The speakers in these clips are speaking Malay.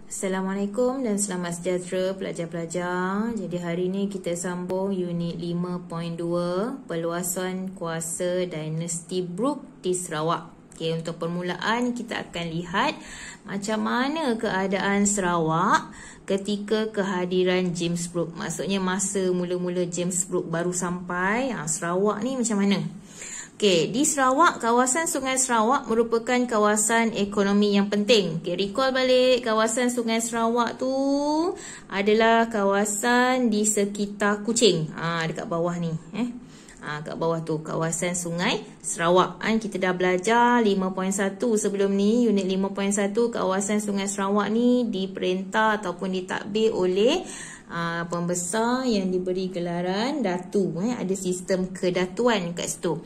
Assalamualaikum dan selamat sejahtera pelajar-pelajar. Jadi hari ini kita sambung unit 5.2 Perluasan Kuasa Dinasti Brooke di Sarawak. Okey, untuk permulaan kita akan lihat macam mana keadaan Sarawak ketika kehadiran James Brooke. Maksudnya masa mula-mula James Brooke baru sampai, Sarawak ni macam mana? Okey, di Sarawak, kawasan Sungai Sarawak merupakan kawasan ekonomi yang penting. Okey, recall balik kawasan Sungai Sarawak tu adalah kawasan di sekitar Kuching. Dekat bawah ni, kat bawah tu kawasan Sungai Sarawak. Kita dah belajar 5.1 sebelum ni, unit 5.1 kawasan Sungai Sarawak ni diperintah ataupun ditadbir oleh pembesar yang diberi gelaran Datu. Ada sistem kedatuan kat situ.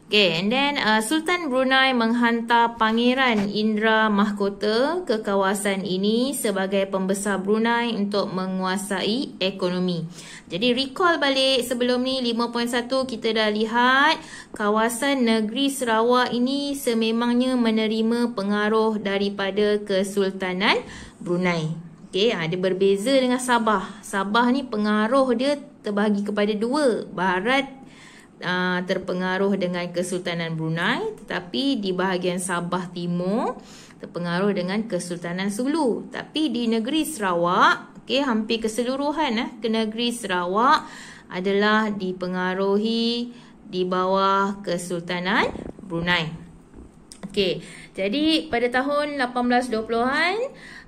Okay, and then Sultan Brunei menghantar Pangeran Indra Mahkota ke kawasan ini sebagai pembesar Brunei untuk menguasai ekonomi. Jadi recall balik sebelum ni 5.1 kita dah lihat kawasan negeri Sarawak ini sememangnya menerima pengaruh daripada Kesultanan Brunei. Okay, dia berbeza dengan Sabah. Sabah ni pengaruh dia terbahagi kepada dua. Barat terpengaruh dengan Kesultanan Brunei, tetapi di bahagian Sabah Timur terpengaruh dengan Kesultanan Sulu. Tapi di negeri Sarawak, hampir keseluruhan ke negeri Sarawak adalah dipengaruhi di bawah Kesultanan Brunei. Jadi pada tahun 1820-an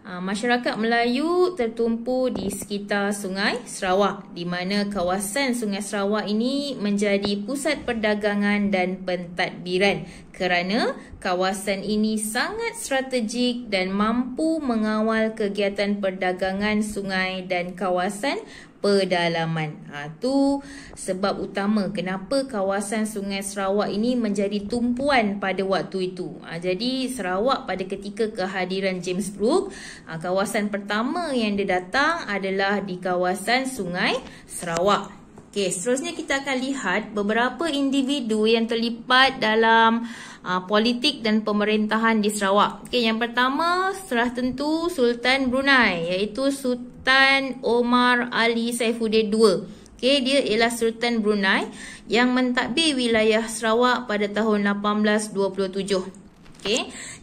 masyarakat Melayu tertumpu di sekitar Sungai Sarawak, di mana kawasan Sungai Sarawak ini menjadi pusat perdagangan dan pentadbiran kerana kawasan ini sangat strategik dan mampu mengawal kegiatan perdagangan sungai dan kawasan pedalaman. Tu sebab utama kenapa kawasan Sungai Sarawak ini menjadi tumpuan pada waktu itu. Jadi Sarawak pada ketika kehadiran James Brooke, kawasan pertama yang dia datang adalah di kawasan Sungai Sarawak. Seterusnya kita akan lihat beberapa individu yang terlibat dalam politik dan pemerintahan di Sarawak. Yang pertama setelah tentu Sultan Brunei, iaitu Sultan Omar Ali Saifuddin II. Dia ialah Sultan Brunei yang mentadbir wilayah Sarawak pada tahun 1827.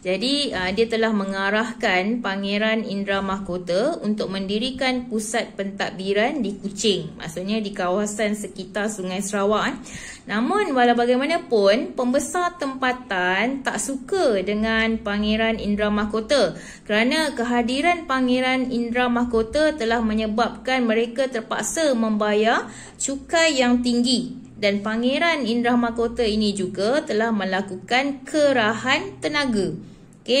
Jadi dia telah mengarahkan Pangeran Indra Mahkota untuk mendirikan pusat pentadbiran di Kuching, maksudnya di kawasan sekitar Sungai Sarawak. Namun walau bagaimanapun, pembesar tempatan tak suka dengan Pangeran Indra Mahkota kerana kehadiran Pangeran Indra Mahkota telah menyebabkan mereka terpaksa membayar cukai yang tinggi. Dan Pangeran Indra Mahkota ini juga telah melakukan kerahan tenaga.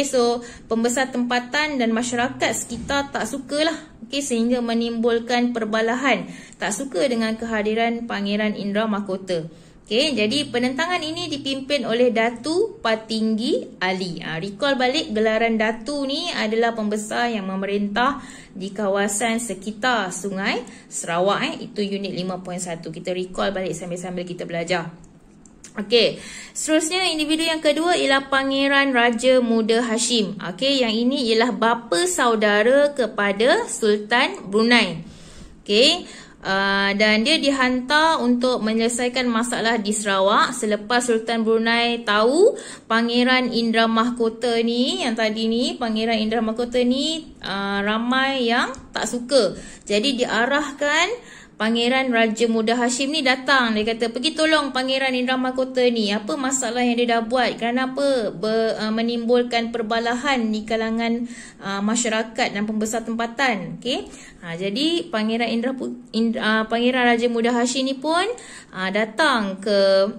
So pembesar tempatan dan masyarakat sekitar tak sukalah. Sehingga menimbulkan perbalahan. Tak suka dengan kehadiran Pangeran Indra Mahkota. Jadi penentangan ini dipimpin oleh Datu Patinggi Ali. Recall balik gelaran Datu ni adalah pembesar yang memerintah di kawasan sekitar Sungai Sarawak. Itu unit 5.1. Kita recall balik sambil-sambil kita belajar. Seterusnya individu yang kedua ialah Pangeran Raja Muda Hashim. Yang ini ialah bapa saudara kepada Sultan Brunei. Dan dia dihantar untuk menyelesaikan masalah di Sarawak selepas Sultan Brunei tahu Pangeran Indra Mahkota ni, yang tadi ni Pangeran Indra Mahkota ni ramai yang tak suka. Jadi diarahkan Pangeran Raja Muda Hashim ni datang. Dia kata, pergi tolong Pangeran Indra Mahkota ni. Apa masalah yang dia dah buat? Kenapa menimbulkan perbalahan di kalangan masyarakat dan pembesar tempatan? Jadi Pangeran Raja Muda Hashim ni pun datang ke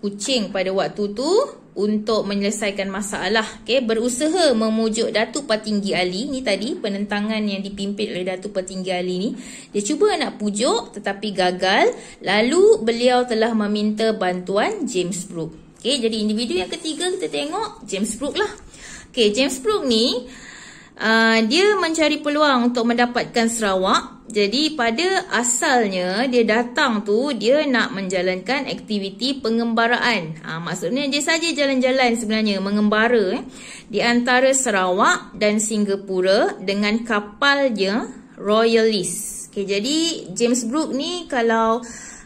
Kuching pada waktu tu untuk menyelesaikan masalah. Berusaha memujuk Datu Patinggi Ali ni tadi, penentangan yang dipimpin oleh Datu Patinggi Ali ni. Dia cuba nak pujuk tetapi gagal. Lalu beliau telah meminta bantuan James Brooke. Jadi individu yang ketiga kita tengok James Brooke lah. James Brooke ni dia mencari peluang untuk mendapatkan Sarawak. Jadi pada asalnya dia datang tu dia nak menjalankan aktiviti pengembaraan. Maksudnya dia saja jalan-jalan sebenarnya mengembara di antara Sarawak dan Singapura dengan kapalnya Royalist. Okay, jadi James Brooke ni kalau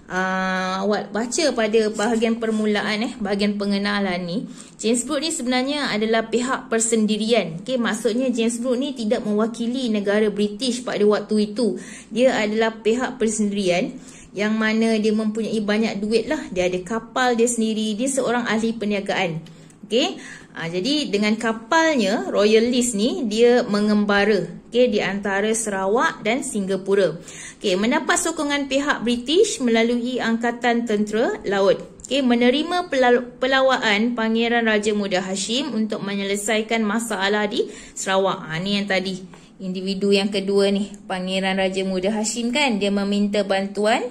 awak baca pada bahagian permulaan bahagian pengenalan ni, James Brooke ni sebenarnya adalah pihak persendirian. Okay, maksudnya James Brooke ni tidak mewakili negara British pada waktu itu. Dia adalah pihak persendirian yang mana dia mempunyai banyak duit lah. Dia ada kapal dia sendiri. Dia seorang ahli perniagaan. Okay, jadi dengan kapalnya Royalist ni dia mengembara di antara Sarawak dan Singapura. Mendapat sokongan pihak British melalui Angkatan Tentera Laut. Menerima pelawaan Pangeran Raja Muda Hashim untuk menyelesaikan masalah di Sarawak. Ni yang tadi, individu yang kedua ni, Pangeran Raja Muda Hashim kan, dia meminta bantuan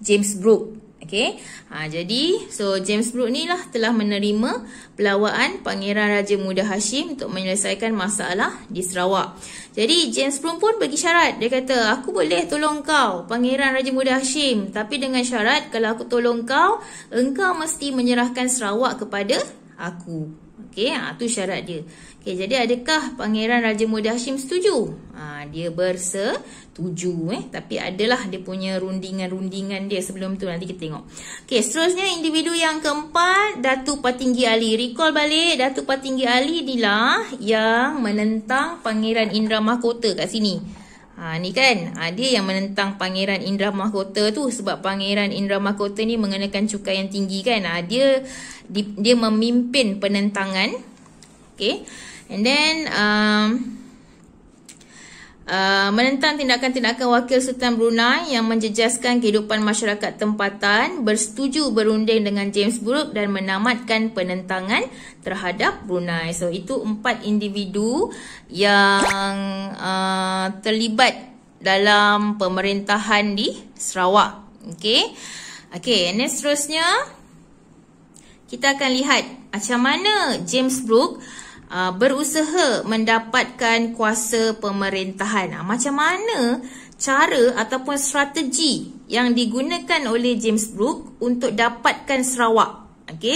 James Brooke. Jadi James Brooke ni lah telah menerima pelawaan Pangeran Raja Muda Hashim untuk menyelesaikan masalah di Sarawak. Jadi James Brooke pun bagi syarat. Dia kata, aku boleh tolong kau Pangeran Raja Muda Hashim, tapi dengan syarat kalau aku tolong kau, engkau mesti menyerahkan Sarawak kepada aku. Tu syarat dia. Jadi adakah Pangeran Raja Muda Hashim setuju? Dia bersetuju. Tapi adalah dia punya rundingan-rundingan dia sebelum tu, nanti kita tengok. Seterusnya individu yang keempat, Datuk Patinggi Ali. Recall balik, Datuk Patinggi Ali inilah yang menentang Pangeran Indra Mahkota kat sini. Ni kan, dia yang menentang Pangeran Indra Mahkota tu, sebab Pangeran Indra Mahkota ni mengenakan cukai yang tinggi kan. Dia memimpin penentangan. And then menentang tindakan-tindakan Wakil Sultan Brunei yang menjejaskan kehidupan masyarakat tempatan, bersetuju berunding dengan James Brooke dan menamatkan penentangan terhadap Brunei. Itu 4 individu yang terlibat dalam pemerintahan di Sarawak. And then seterusnya kita akan lihat macam mana James Brooke berusaha mendapatkan kuasa pemerintahan. Macam mana cara ataupun strategi yang digunakan oleh James Brooke untuk dapatkan Sarawak.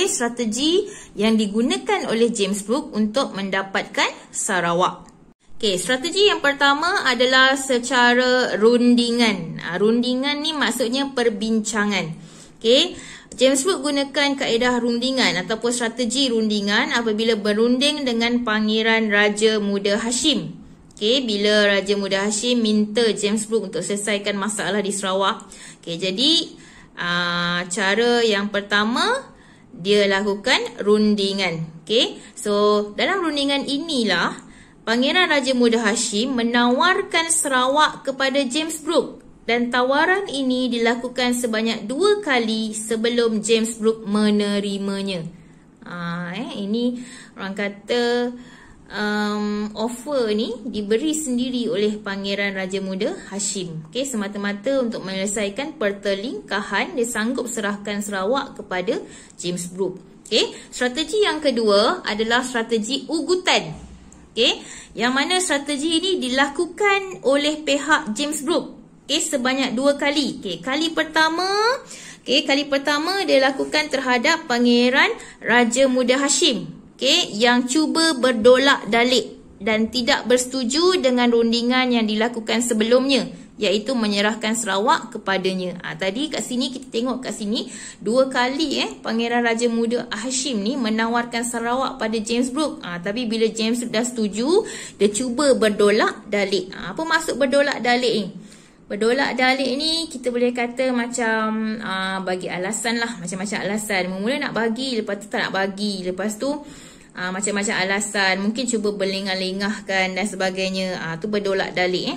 Strategi yang digunakan oleh James Brooke untuk mendapatkan Sarawak. Strategi yang pertama adalah secara rundingan. Rundingan ni maksudnya perbincangan. James Brooke gunakan kaedah rundingan ataupun strategi rundingan apabila berunding dengan Pangeran Raja Muda Hashim. Bila Raja Muda Hashim minta James Brooke untuk selesaikan masalah di Sarawak. Jadi cara yang pertama dia lakukan rundingan. Dalam rundingan inilah Pangeran Raja Muda Hashim menawarkan Sarawak kepada James Brooke. Dan tawaran ini dilakukan sebanyak 2 kali sebelum James Brooke menerimanya. Ini orang kata offer ni diberi sendiri oleh Pangeran Raja Muda Hashim. Semata-mata untuk menyelesaikan pertelingkahan, dia sanggup serahkan Sarawak kepada James Brooke. Strategi yang kedua adalah strategi ugutan. Yang mana strategi ini dilakukan oleh pihak James Brooke. Sebanyak 2 kali. Kali pertama dia lakukan terhadap Pangeran Raja Muda Hashim. Yang cuba berdolak dalik dan tidak bersetuju dengan rundingan yang dilakukan sebelumnya, iaitu menyerahkan Sarawak kepadanya. Tadi kat sini kita tengok kat sini 2 kali Pangeran Raja Muda Hashim ni menawarkan Sarawak pada James Brooke. Tapi bila James dah setuju, dia cuba berdolak dalik. Apa maksud berdolak dalik ni? Berdolak dalik ni kita boleh kata macam bagi alasan lah, macam-macam alasan. Mula nak bagi, lepas tu tak nak bagi, lepas tu macam-macam alasan, mungkin cuba berlengah-lengahkan dan sebagainya. Tu berdolak dalik.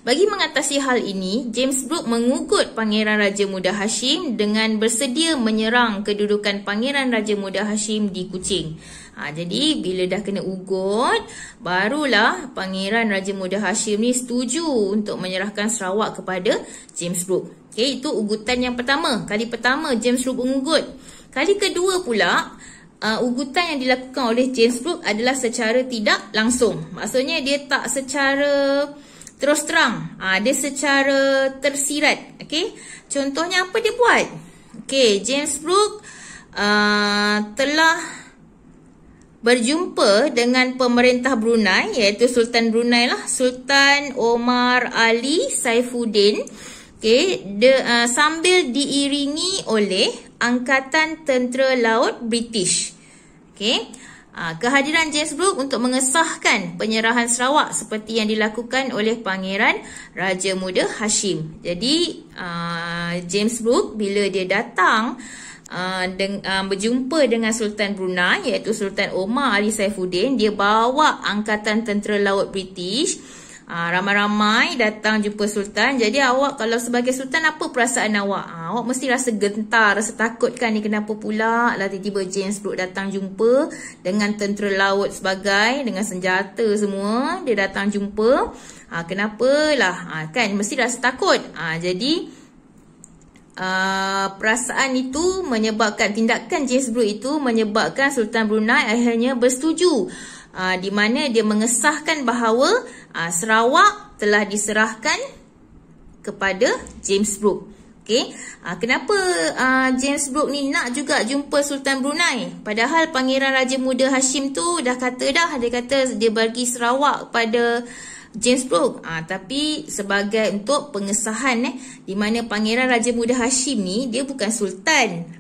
Bagi mengatasi hal ini, James Brooke mengugut Pangeran Raja Muda Hashim dengan bersedia menyerang kedudukan Pangeran Raja Muda Hashim di Kuching. Jadi bila dah kena ugut, barulah Pangeran Raja Muda Hashim ni setuju untuk menyerahkan Sarawak kepada James Brooke. Itu ugutan yang pertama. Kali pertama James Brooke mengugut. Kali kedua pula ugutan yang dilakukan oleh James Brooke adalah secara tidak langsung. Maksudnya dia tak secara terus terang, dia secara tersirat. Okey, contohnya apa dia buat? Okey, James Brooke telah berjumpa dengan pemerintah Brunei, iaitu Sultan Brunei lah, Sultan Omar Ali Saifuddin. Okey, sambil diiringi oleh Angkatan Tentera Laut British. Okey, kehadiran James Brooke untuk mengesahkan penyerahan Sarawak seperti yang dilakukan oleh Pangeran Raja Muda Hashim. Jadi James Brooke bila dia datang berjumpa dengan Sultan Brunei, iaitu Sultan Omar Ali Saifuddin, dia bawa Angkatan Tentera Laut British. Ramai-ramai datang jumpa Sultan. Jadi awak kalau sebagai Sultan, apa perasaan awak? Awak mesti rasa gentar, rasa takut kan, ni kenapa pula lah tiba-tiba James Brooke datang jumpa dengan tentera laut sebagai, dengan senjata semua, dia datang jumpa. Kenapalah? Kan mesti rasa takut. Jadi perasaan itu menyebabkan, tindakan James Brooke itu menyebabkan Sultan Brunei akhirnya bersetuju, di mana dia mengesahkan bahawa Sarawak telah diserahkan kepada James Brooke. Okey, kenapa James Brooke ni nak juga jumpa Sultan Brunei? Padahal Pangeran Raja Muda Hashim tu dah kata dia kata dia bagi Sarawak kepada James Brooke. Tapi sebagai untuk pengesahan di mana Pangeran Raja Muda Hashim ni dia bukan sultan.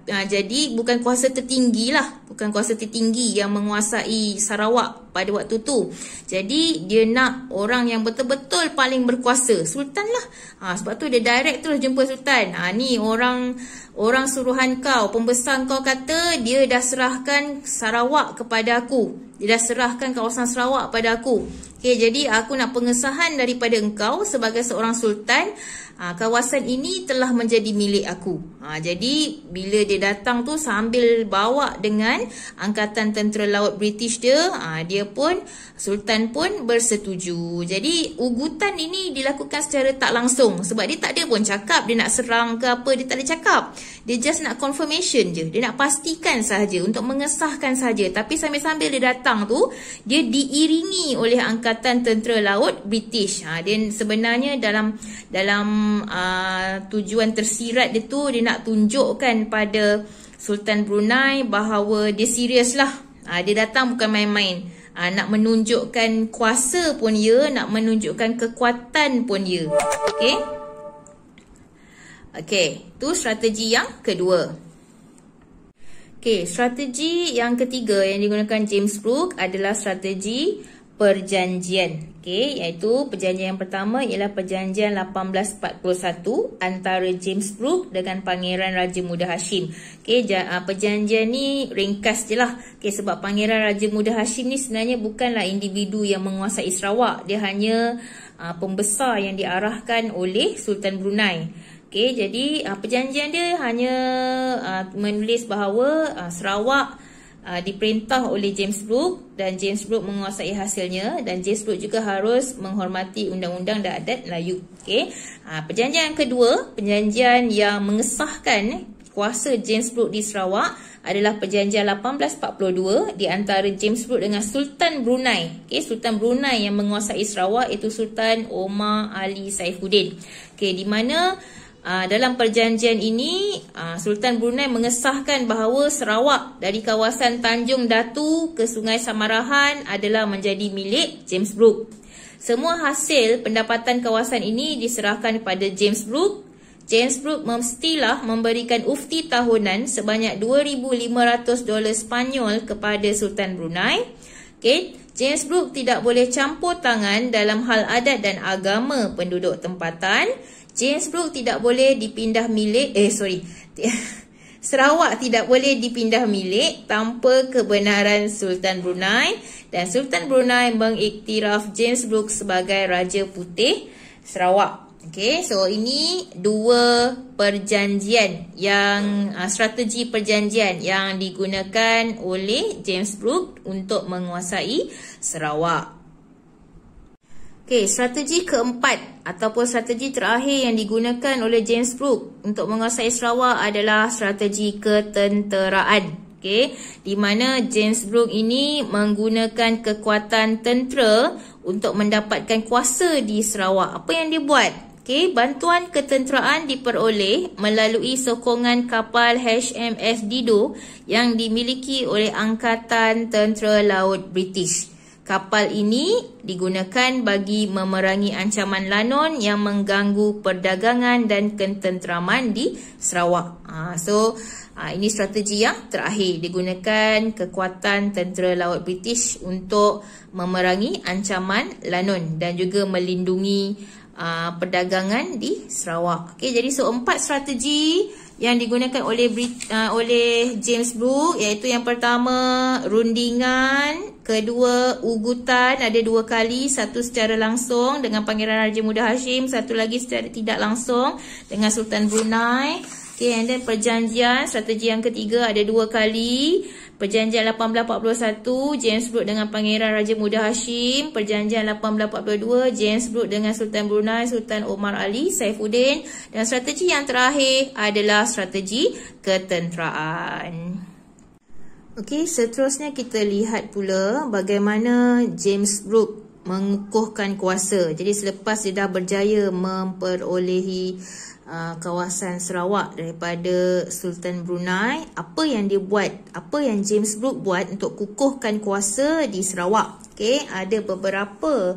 Jadi bukan kuasa tertinggi lah, bukan kuasa tertinggi yang menguasai Sarawak pada waktu tu. Jadi dia nak orang yang betul-betul paling berkuasa, sultan lah. Sebab tu dia direct terus jumpa sultan. Ni orang suruhan kau, pembesar kau kata dia dah serahkan Sarawak kepada aku. Dia dah serahkan kawasan Sarawak pada aku. Okay, jadi aku nak pengesahan daripada engkau sebagai seorang sultan. Kawasan ini telah menjadi milik aku. Jadi bila dia datang tu sambil bawa dengan Angkatan Tentera Laut British dia, Sultan pun bersetuju. Jadi ugutan ini dilakukan secara tak langsung. Sebab dia tak ada pun cakap dia nak serang ke apa, dia tak ada cakap. Dia just nak confirmation je. Dia nak pastikan sahaja, untuk mengesahkan sahaja. Tapi sambil-sambil dia datang tu, dia diiringi oleh Angkatan Tentera Laut British. Dia sebenarnya dalam tujuan tersirat dia tu, dia nak tunjukkan pada Sultan Brunei bahawa dia serius lah. Dia datang bukan main-main. Nak menunjukkan kuasa pun ya, nak menunjukkan kekuatan pun ya. Okey, tu strategi yang kedua. Okey, strategi yang ketiga yang digunakan James Brooke adalah strategi perjanjian. Okey, iaitu perjanjian yang pertama ialah perjanjian 1841 antara James Brooke dengan Pangeran Raja Muda Hashim. Okey, perjanjian ni ringkas je lah. Okey, sebab Pangeran Raja Muda Hashim ni sebenarnya bukanlah individu yang menguasai Sarawak. Dia hanya pembesar yang diarahkan oleh Sultan Brunei. Okey, jadi perjanjian dia hanya menulis bahawa Sarawak diperintah oleh James Brooke dan James Brooke menguasai hasilnya, dan James Brooke juga harus menghormati undang-undang dan adat Melayu. Okey, perjanjian yang kedua, perjanjian yang mengesahkan kuasa James Brooke di Sarawak adalah perjanjian 1842 di antara James Brooke dengan Sultan Brunei. Okey, Sultan Brunei yang menguasai Sarawak itu Sultan Omar Ali Saifuddin. Okey, di mana dalam perjanjian ini Sultan Brunei mengesahkan bahawa Sarawak dari kawasan Tanjung Datu ke Sungai Samarahan adalah menjadi milik James Brooke. Semua hasil pendapatan kawasan ini diserahkan kepada James Brooke. James Brooke mestilah memberikan ufti tahunan sebanyak $2,500 Spanyol kepada Sultan Brunei. Okay. James Brooke tidak boleh campur tangan dalam hal adat dan agama penduduk tempatan. James Brooke tidak boleh dipindah milik, Sarawak tidak boleh dipindah milik tanpa kebenaran Sultan Brunei, dan Sultan Brunei mengiktiraf James Brooke sebagai Raja Putih Sarawak. Okay, so ini dua perjanjian yang strategi perjanjian yang digunakan oleh James Brooke untuk menguasai Sarawak. Okay, strategi keempat ataupun strategi terakhir yang digunakan oleh James Brooke untuk menguasai Sarawak adalah strategi ketenteraan. Okey, di mana James Brooke ini menggunakan kekuatan tentera untuk mendapatkan kuasa di Sarawak. Apa yang dia buat? Okey, bantuan ketenteraan diperoleh melalui sokongan kapal HMS Dido yang dimiliki oleh Angkatan Tentera Laut British. Kapal ini digunakan bagi memerangi ancaman Lanon yang mengganggu perdagangan dan ketenteraman di Sarawak. Ini strategi yang terakhir. Digunakan kekuatan tentera laut British untuk memerangi ancaman Lanon dan juga melindungi perdagangan di Sarawak. Okey, jadi 4 strategi yang digunakan oleh James Brooke, iaitu yang pertama rundingan, kedua ugutan ada 2 kali, satu secara langsung dengan Pangeran Raja Muda Hashim, satu lagi secara tidak langsung dengan Sultan Brunei. Okay, and then perjanjian, strategi yang ketiga ada 2 kali. Perjanjian 1841 James Brooke dengan Pangeran Raja Muda Hashim. Perjanjian 1842 James Brooke dengan Sultan Brunei, Sultan Omar Ali Saifuddin. Dan strategi yang terakhir adalah strategi ketenteraan. Okey, seterusnya kita lihat pula bagaimana James Brooke mengukuhkan kuasa. Jadi selepas dia dah berjaya memperolehi kawasan Sarawak daripada Sultan Brunei, apa yang dia buat? Apa yang James Brooke buat untuk kukuhkan kuasa di Sarawak? Okey, ada beberapa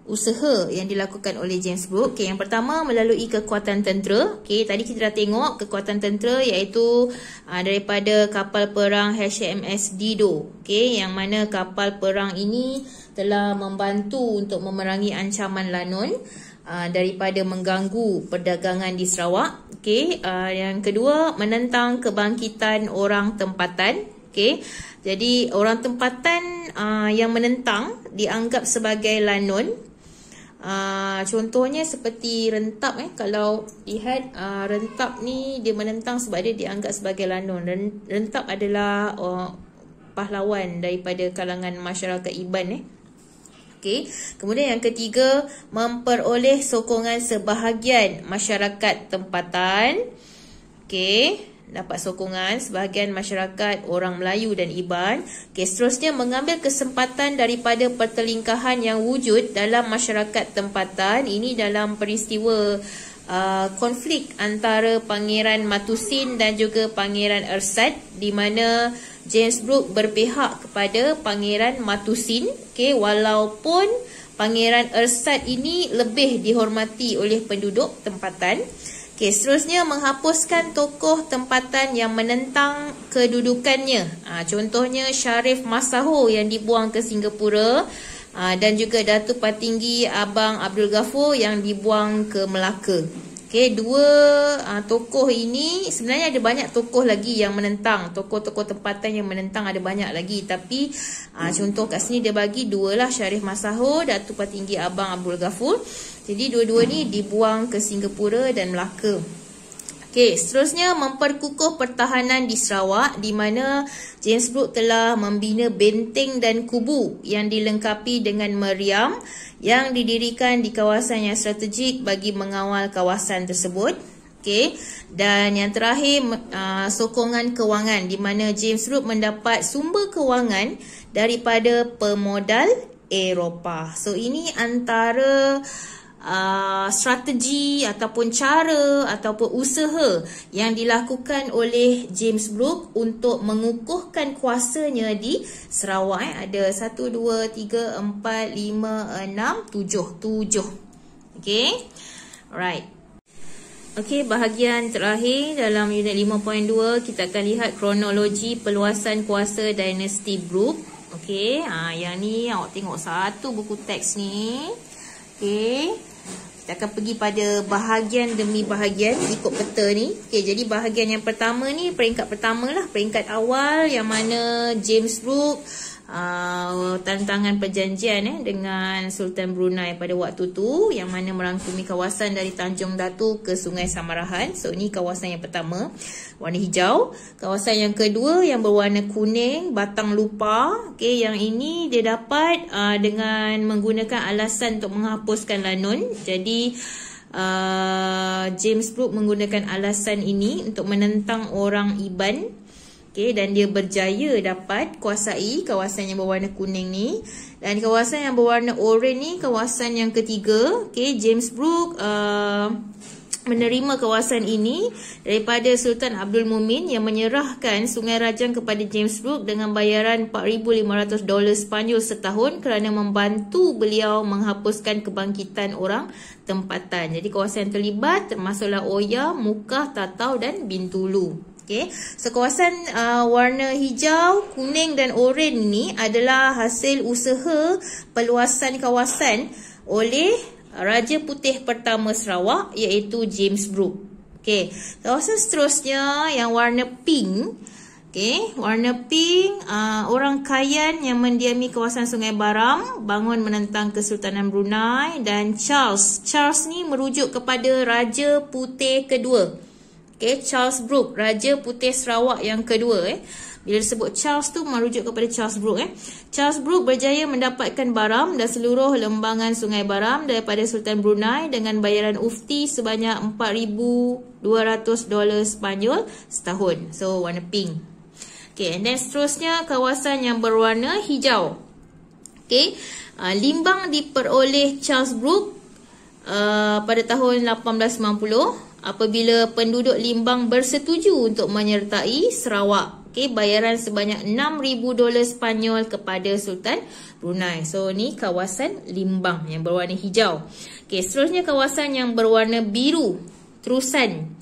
usaha yang dilakukan oleh James Brooke. Okay, yang pertama melalui kekuatan tentera. Okay, tadi kita dah tengok kekuatan tentera iaitu daripada kapal perang HMS Dido. Okay, yang mana kapal perang ini telah membantu untuk memerangi ancaman Lanon daripada mengganggu perdagangan di Sarawak. Okay, yang kedua menentang kebangkitan orang tempatan. Okay, jadi orang tempatan yang menentang dianggap sebagai Lanon. Contohnya seperti Rentap. Kalau lihat Rentap ni dia menentang sebab dia dianggap sebagai Lanon. Rentap adalah pahlawan daripada kalangan masyarakat Iban. Okay. Kemudian yang ketiga, memperoleh sokongan sebahagian masyarakat tempatan. Okay. Dapat sokongan sebahagian masyarakat orang Melayu dan Iban. Okay, seterusnya mengambil kesempatan daripada pertelingkahan yang wujud dalam masyarakat tempatan. Ini dalam peristiwa konflik antara Pangeran Matusin dan juga Pangeran Ersad, di mana James Brooke berpihak kepada Pangeran Matusin. Okay, walaupun Pangeran Ersad ini lebih dihormati oleh penduduk tempatan. Okay, seterusnya menghapuskan tokoh tempatan yang menentang kedudukannya. Contohnya Sharif Masaho yang dibuang ke Singapura, dan juga Datuk Patinggi Abang Abdul Ghafur yang dibuang ke Melaka. Okay, dua tokoh ini, sebenarnya ada banyak tokoh lagi yang menentang. Tokoh-tokoh tempatan yang menentang ada banyak lagi. Tapi contoh kat sini dia bagi dua lah, Sharif Masaho, Datuk Patinggi Abang Abdul Ghafur. Jadi dua-dua ni dibuang ke Singapura dan Melaka. Okey, seterusnya memperkukuh pertahanan di Sarawak, di mana James Brooke telah membina benteng dan kubu yang dilengkapi dengan meriam yang didirikan di kawasan yang strategik bagi mengawal kawasan tersebut. Okey, dan yang terakhir sokongan kewangan, di mana James Brooke mendapat sumber kewangan daripada pemodal Eropah. So ini antara strategi ataupun cara ataupun usaha yang dilakukan oleh James Brooke untuk mengukuhkan kuasanya di Sarawak. Ada 1, 2, 3, 4, 5, 6, 7. Okay, alright. Okay, bahagian terakhir dalam unit 5.2 kita akan lihat kronologi peluasan kuasa dinasti Brooke. Okay, yang ni awak tengok satu buku teks ni. Okay, kita akan pergi pada bahagian demi bahagian ikut peta ni. Okay, jadi bahagian yang pertama ni, peringkat pertama lah, peringkat awal yang mana James Brooke tantangan perjanjian dengan Sultan Brunei pada waktu tu, yang mana merangkumi kawasan dari Tanjung Datu ke Sungai Samarahan. So ni kawasan yang pertama, warna hijau. Kawasan yang kedua yang berwarna kuning, Batang Lupa. Okay, yang ini dia dapat dengan menggunakan alasan untuk menghapuskan Lanon. Jadi James Brooke menggunakan alasan ini untuk menentang orang Iban. Dan dia berjaya dapat kuasai kawasan yang berwarna kuning ni. Dan kawasan yang berwarna oranye ni kawasan yang ketiga. James Brooke menerima kawasan ini daripada Sultan Abdul Mumin yang menyerahkan Sungai Rajang kepada James Brooke dengan bayaran $4,500 Spanyol setahun kerana membantu beliau menghapuskan kebangkitan orang tempatan. Jadi kawasan yang terlibat termasuklah Oya, Mukah, Tatau dan Bintulu. So kawasan warna hijau, kuning dan oranye ni adalah hasil usaha peluasan kawasan oleh Raja Putih pertama Sarawak, iaitu James Brooke. Kawasan seterusnya yang warna pink. Warna pink, orang Kayan yang mendiami kawasan Sungai Baram bangun menentang Kesultanan Brunei. Dan Charles ni merujuk kepada Raja Putih kedua. Charles Brooke, Raja Putih Sarawak yang kedua. Bila disebut Charles tu merujuk kepada Charles Brooke. Charles Brooke berjaya mendapatkan Baram dan seluruh lembangan Sungai Baram daripada Sultan Brunei dengan bayaran ufti sebanyak $4,200 Spanyol setahun. So warna pink. And then seterusnya kawasan yang berwarna hijau. Limbang diperoleh Charles Brooke pada tahun 1890 apabila penduduk Limbang bersetuju untuk menyertai Sarawak. Bayaran sebanyak $6,000 Spanyol kepada Sultan Brunei. So ni kawasan Limbang yang berwarna hijau. Seterusnya kawasan yang berwarna biru, Terusan.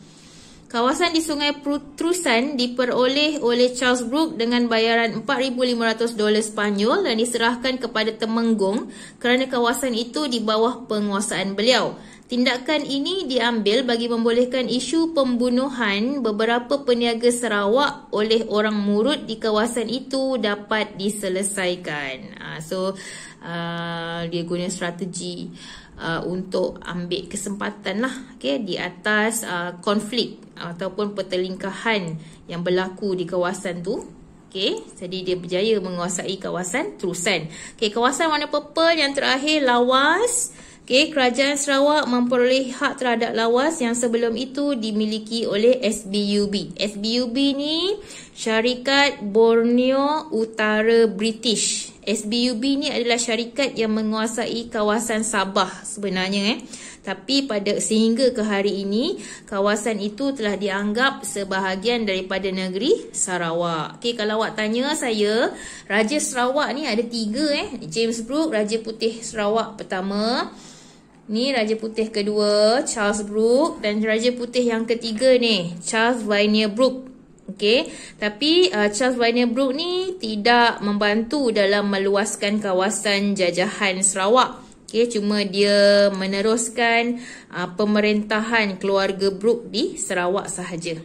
Kawasan di Sungai Terusan diperoleh oleh Charles Brooke dengan bayaran $4,500 Spanyol dan diserahkan kepada Temenggung kerana kawasan itu di bawah penguasaan beliau. Tindakan ini diambil bagi membolehkan isu pembunuhan beberapa peniaga Sarawak oleh orang Murut di kawasan itu dapat diselesaikan. Dia guna strategi untuk ambil kesempatan lah, di atas konflik ataupun pertelingkahan yang berlaku di kawasan tu. Jadi dia berjaya menguasai kawasan Terusan. Kawasan warna purple yang terakhir, Lawas. Kerajaan Sarawak memperoleh hak terhadap Lawas yang sebelum itu dimiliki oleh SBUB. SBUB ni Syarikat Borneo Utara British. SBUB ni adalah syarikat yang menguasai kawasan Sabah sebenarnya. Tapi sehingga ke hari ini, kawasan itu telah dianggap sebahagian daripada negeri Sarawak. Kalau awak tanya saya, Raja Sarawak ni ada 3. James Brooke, Raja Putih Sarawak pertama. Ni Raja Putih kedua, Charles Brooke. Dan Raja Putih yang ketiga ni, Charles Vyner Brooke. Tapi Charles Vyner Brooke ni tidak membantu dalam meluaskan kawasan jajahan Sarawak. Cuma dia meneruskan pemerintahan keluarga Brooke di Sarawak sahaja.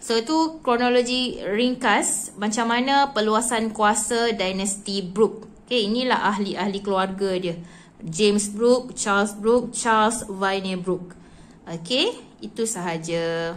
So itu kronologi ringkas macam mana peluasan kuasa dinasti Brooke. Inilah ahli-ahli keluarga dia. James Brooke, Charles Vyner Brooke. Itu sahaja.